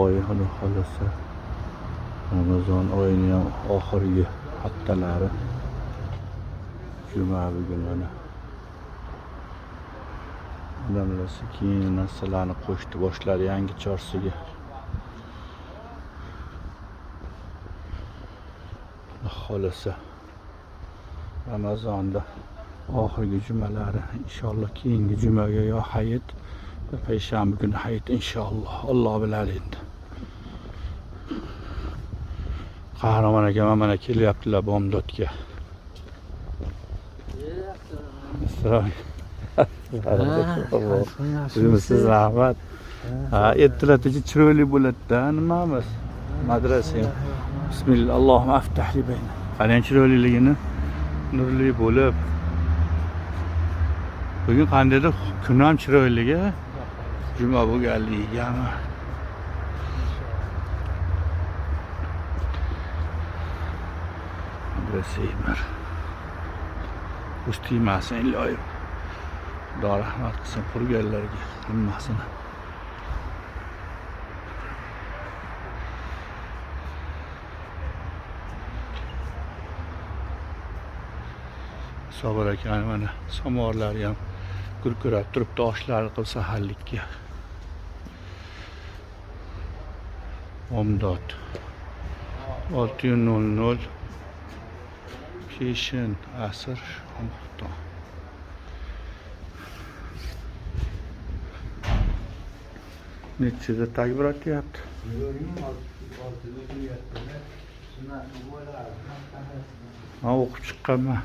oy xudo xolasa Ramazon oyining ham oxirgi haftalari. Juma bugun mana. Odamlar keyin narsalarni qo'shdi boshladi yangi chorsiga. Xolasa Ramazonda oxirgi jumalari inshaalloh keyingi jumaga yo hayit yo payshanba kuni hayit inshaalloh. Alloh biladi endi. Qahramon akam mana kelyaptilar bomdodga. Siz rahmat. Ertalabgacha chiroyli bo'ladi-da, nimamiz? Madrasa. Bismillah, Allohumma aftah li bayna. Qarang chiroyliligini, nurli bo'lib. Bugun qandaydir kun ham chiroyliga juma bo'lganligigami? Madrasa. Ustimasi iloyim. Xudo rahmat qilsin qurganlarga hammasini. Sabr ekan mana samorlari ham gurkirab turibdi oshlarni qilsa hallikka. Bomdod 6:00 peshin asr Xonxo'ton. Nechida takbir aytyapti? Ha, o'qib chiqqanman.